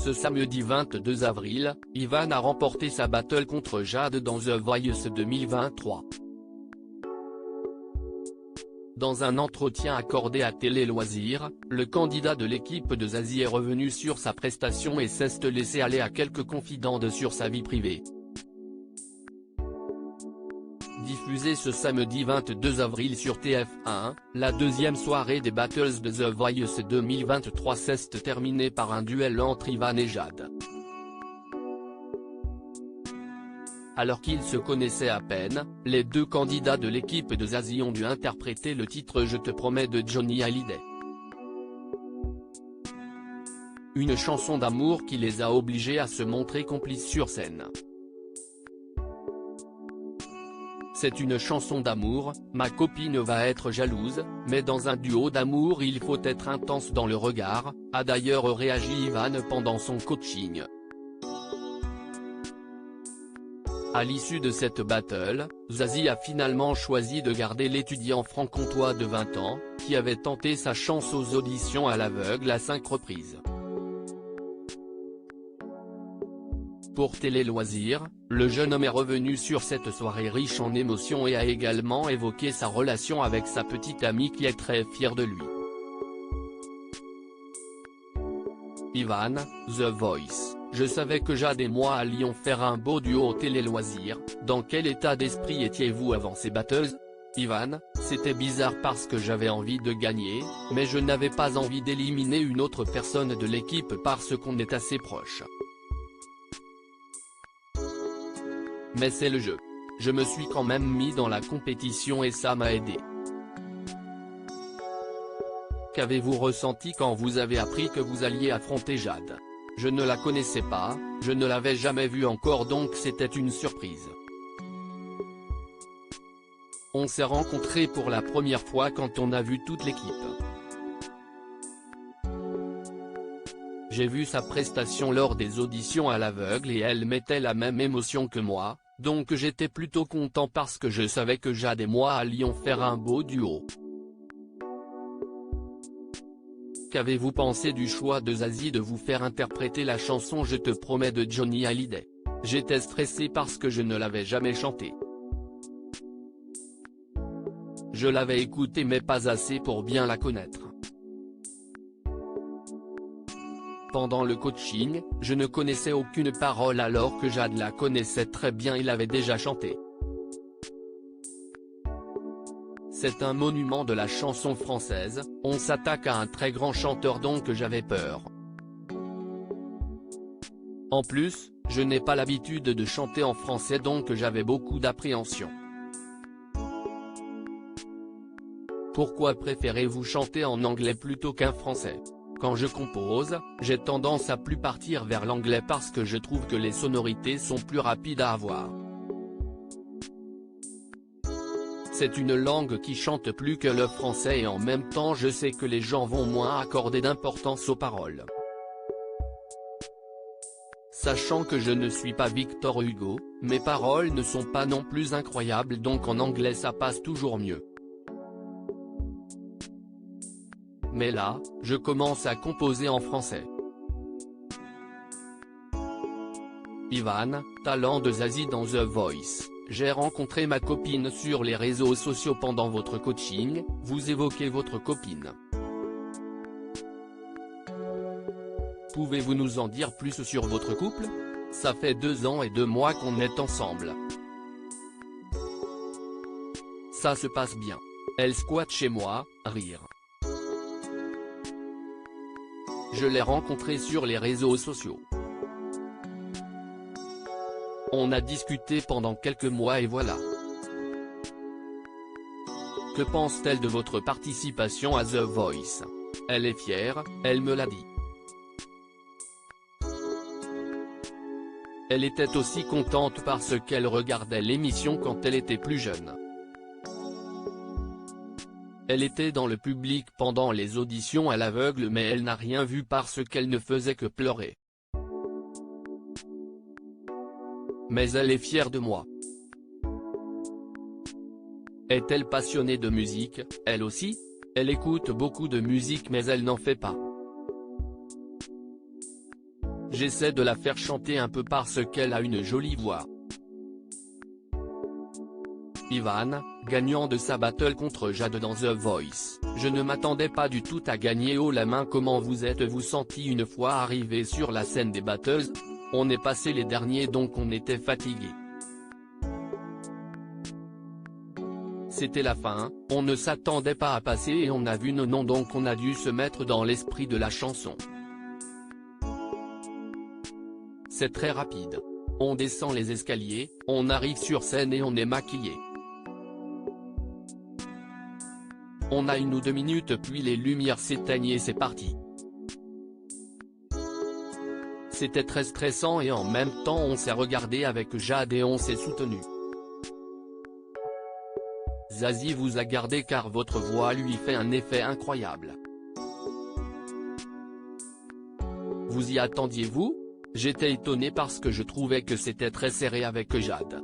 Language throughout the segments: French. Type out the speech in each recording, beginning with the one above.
Ce samedi 22 avril, Ivan a remporté sa battle contre Jade dans The Voice 2023. Dans un entretien accordé à Télé Loisirs, le candidat de l'équipe de Zazie est revenu sur sa prestation et s'est laissé aller à quelques confidences sur sa vie privée. Diffusée ce samedi 22 avril sur TF1, la deuxième soirée des Battles de The Voice 2023 s'est terminée par un duel entre Ivan et Jade. Alors qu'ils se connaissaient à peine, les deux candidats de l'équipe de Zazie ont dû interpréter le titre Je te promets de Johnny Hallyday. Une chanson d'amour qui les a obligés à se montrer complices sur scène. C'est une chanson d'amour, ma copine va être jalouse, mais dans un duo d'amour il faut être intense dans le regard, a d'ailleurs réagi Ivan pendant son coaching. À l'issue de cette battle, Zazie a finalement choisi de garder l'étudiant franc-comtois de 20 ans, qui avait tenté sa chance aux auditions à l'aveugle à 5 reprises. Pour Télé Loisirs, le jeune homme est revenu sur cette soirée riche en émotions et a également évoqué sa relation avec sa petite amie qui est très fière de lui. Ivan, The Voice. Je savais que Jade et moi allions faire un beau duo au Télé Loisirs. Dans quel état d'esprit étiez-vous avant ces battles? Ivan, c'était bizarre parce que j'avais envie de gagner, mais je n'avais pas envie d'éliminer une autre personne de l'équipe parce qu'on est assez proches. Mais c'est le jeu. Je me suis quand même mis dans la compétition et ça m'a aidé. Qu'avez-vous ressenti quand vous avez appris que vous alliez affronter Jade? Je ne la connaissais pas, je ne l'avais jamais vue encore donc c'était une surprise. On s'est rencontrés pour la première fois quand on a vu toute l'équipe. J'ai vu sa prestation lors des auditions à l'aveugle et elle mettait la même émotion que moi, donc j'étais plutôt content parce que je savais que Jade et moi allions faire un beau duo. Qu'avez-vous pensé du choix de Zazie de vous faire interpréter la chanson Je te promets de Johnny Hallyday? J'étais stressé parce que je ne l'avais jamais chantée. Je l'avais écoutée mais pas assez pour bien la connaître. Pendant le coaching, je ne connaissais aucune parole alors que Jade la connaissait très bien et l'avait déjà chantée. C'est un monument de la chanson française, on s'attaque à un très grand chanteur donc j'avais peur. En plus, je n'ai pas l'habitude de chanter en français donc j'avais beaucoup d'appréhension. Pourquoi préférez-vous chanter en anglais plutôt qu'en français? Quand je compose, j'ai tendance à plus partir vers l'anglais parce que je trouve que les sonorités sont plus rapides à avoir. C'est une langue qui chante plus que le français et en même temps je sais que les gens vont moins accorder d'importance aux paroles. Sachant que je ne suis pas Victor Hugo, mes paroles ne sont pas non plus incroyables donc en anglais ça passe toujours mieux. Mais là, je commence à composer en français. Ivan, talent de Zazie dans The Voice. J'ai rencontré ma copine sur les réseaux sociaux pendant votre coaching, vous évoquez votre copine. Pouvez-vous nous en dire plus sur votre couple? Ça fait 2 ans et 2 mois qu'on est ensemble. Ça se passe bien. Elle squatte chez moi, rire. Je l'ai rencontrée sur les réseaux sociaux. On a discuté pendant quelques mois et voilà. Que pense-t-elle de votre participation à The Voice? Elle est fière, elle me l'a dit. Elle était aussi contente parce qu'elle regardait l'émission quand elle était plus jeune. Elle était dans le public pendant les auditions à l'aveugle mais elle n'a rien vu parce qu'elle ne faisait que pleurer. Mais elle est fière de moi. Est-elle passionnée de musique, elle aussi? Elle écoute beaucoup de musique mais elle n'en fait pas. j'essaie de la faire chanter un peu parce qu'elle a une jolie voix. Ivan, gagnant de sa battle contre Jade dans The Voice, je ne m'attendais pas du tout à gagner haut la main. Comment vous êtes-vous senti une fois arrivé sur la scène des battles? On est passé les derniers donc on était fatigué. C'était la fin, on ne s'attendait pas à passer et on a vu nos noms donc on a dû se mettre dans l'esprit de la chanson. C'est très rapide. On descend les escaliers, on arrive sur scène et on est maquillé. On a 1 ou 2 minutes puis les lumières s'éteignent et c'est parti. C'était très stressant et en même temps on s'est regardé avec Jade et on s'est soutenu. Zazie vous a gardé car votre voix lui fait un effet incroyable. Vous y attendiez-vous? J'étais étonné parce que je trouvais que c'était très serré avec Jade.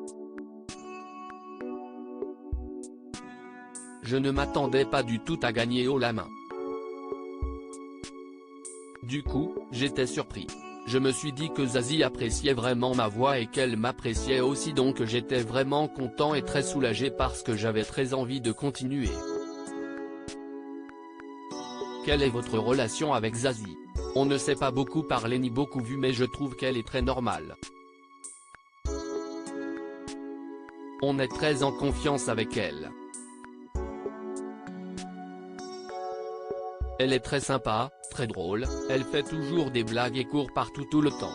Je ne m'attendais pas du tout à gagner haut la main. Du coup, j'étais surpris. Je me suis dit que Zazie appréciait vraiment ma voix et qu'elle m'appréciait aussi donc j'étais vraiment content et très soulagé parce que j'avais très envie de continuer. Quelle est votre relation avec Zazie? On ne s'est pas beaucoup parlé ni beaucoup vu mais je trouve qu'elle est très normale. On est très en confiance avec elle. Elle est très sympa, très drôle, elle fait toujours des blagues et court partout tout le temps.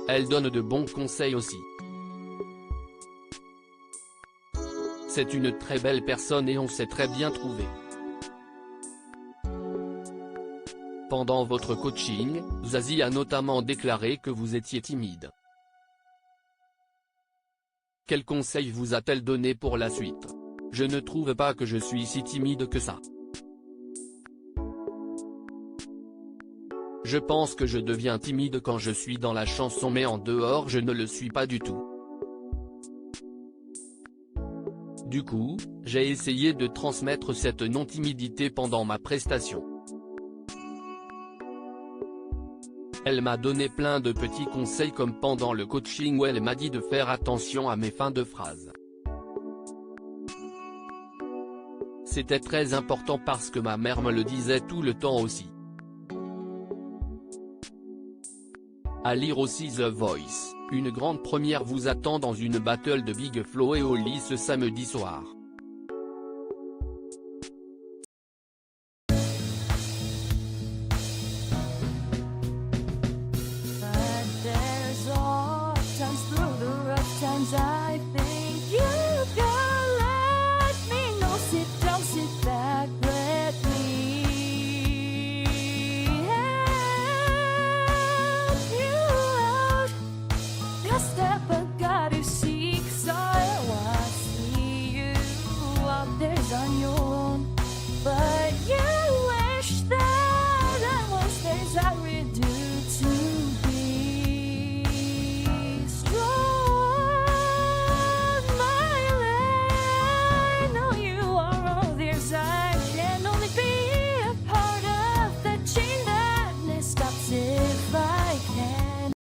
Elle donne de bons conseils aussi. C'est une très belle personne et on s'est très bien trouvé. Pendant votre coaching, Zazie a notamment déclaré que vous étiez timide. Quels conseils vous a-t-elle donné pour la suite? Je ne trouve pas que je suis si timide que ça. Je pense que je deviens timide quand je suis dans la chanson mais en dehors je ne le suis pas du tout. Du coup, j'ai essayé de transmettre cette non-timidité pendant ma prestation. Elle m'a donné plein de petits conseils comme pendant le coaching où elle m'a dit de faire attention à mes fins de phrases. C'était très important parce que ma mère me le disait tout le temps aussi. À lire aussi The Voice, une grande première vous attend dans une battle de Big Flo et Oli ce samedi soir.